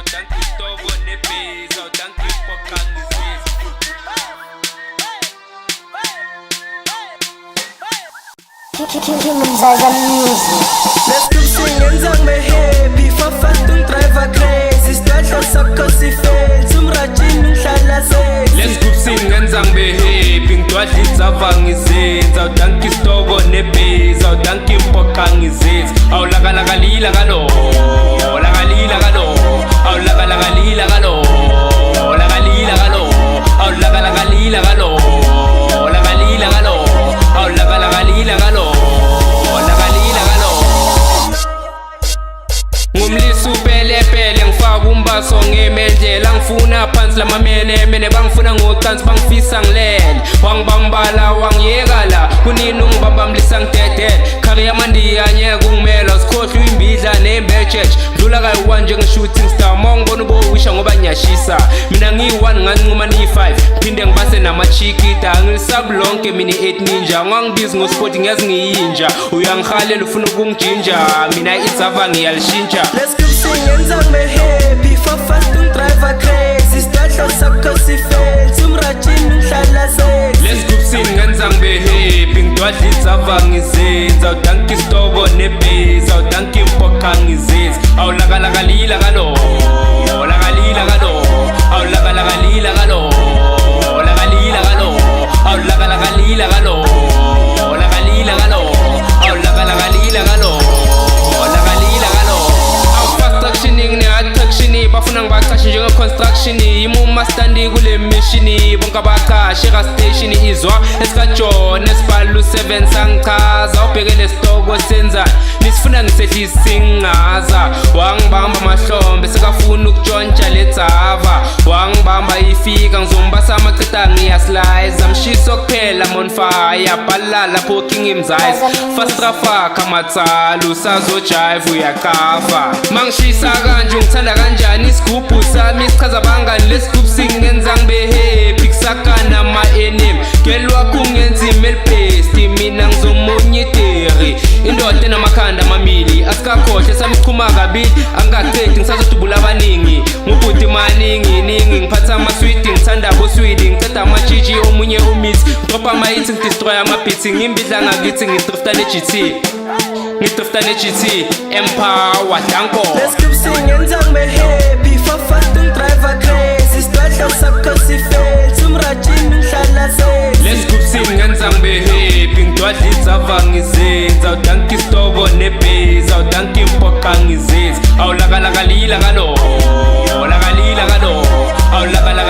awudanki isitobo nebhezi, awudanki impoqa ngizizwe. Let's keep singing, sing me happy. Fafast und driver crazy. Stadtler sakko si fail. Zum Rajin ngihlala sexy. Let's group sing ngenzangibe happy, ngidwadla idzava ngizenza, awudanki isitobo nebhezi, awudanki impoqa ngizizwe. Awulakalakalila kalo, lakalila kalo, awulakalakalila kalo, lakalila kalo, awulakalakalila kalo, lakalila kalo, awulakalakalila kalo, lakalila kalo. Ngumlisi upelepele ngifaka umbaso ngemendlela, ngifuna phansi lamamene bangifuna ngocansi bangifisa ngilele, wangibambala wangiyeka la kunini ungibambamlisa ngidedele, career mandiya nyeka ungimela sikhohlwa imbidla nembejeje, dlula kayi-1 njenge-shooting star mawungibona ubowisha ngoba nyashisa, mina ngiyi-1 ngancuma niyi-5 phinde ngibase namachikita, angilisabulonke mina i-8 ninja, ungangibizi ngospoti ngiyazi ngiyinja, uyangihalela ufuna ukungijinja, mina idzava ngiyalishintsha. Let's keep singing, sing me happy. Fafast und driver crazy. Stadtler sakko si fail. Zum Rajin ngihlala sexy. Let's group sing ngenzangibe happy, ngidwadla idzava ngizenza, awudanki isitobo nebhezi, awudanki impoqa ngizizwe. Awulakalakalila kalo, lakalila kalo, awulakalakalila kalo, lakalila kalo, awulakalakalila kalo, lakalila kalo, awulakalakalila kalo, lakalila kalo. Awu-constructioning ne-attractioni bafuna ngibaqashe njenge-construction, imumastandi kule mishini bonke abaqashe ka-station izwa esikajona esibhala u7 sangichaza, ubhekele sitoko senzani nisifuna ngisehlisa singaza, wangibamba amahlombe sekafuna ukutshontsha ledzava, wangibamba ifika ngizombasa amacita ngiyasliza, mshiso kuphela monfire bhala lapho king imzayisi, fastrafaka matsala usazojive uyakafa, mangishisa kanje ungithanda kanjani isigubhu sami sichaza bangani, lesigubhu singenza ngibe happy kusakana ma-enemy, girl wakho ungenza imeli-besti mina ngizomonyiteri, indoda enamakhanda amamili asikakhohle sami sichuma kabili, angingaqedi ngisazodubula abaningi, ngubhuti maningi ngiphatha amaswidi ngithanda boswidi, ngiceda amajiji omunye umithi, ngidropa ama-hits ngidestroy ama-beats, ngimbidla ngakithi ngidrifta ne-GT Empower danko. Let's keep singing, sing me happy. Fafast und driver crazy. Stadtler sakko si fail. Zum Rajin ngihlala sexy. Let's group sing ngenzangibe happy, ngidwadla idzava ngizenza, awudanki isitobo nebhezi, awudanki impoqa ngizizwe. Awulakalakalila kalo, lakalila kalo, awulakala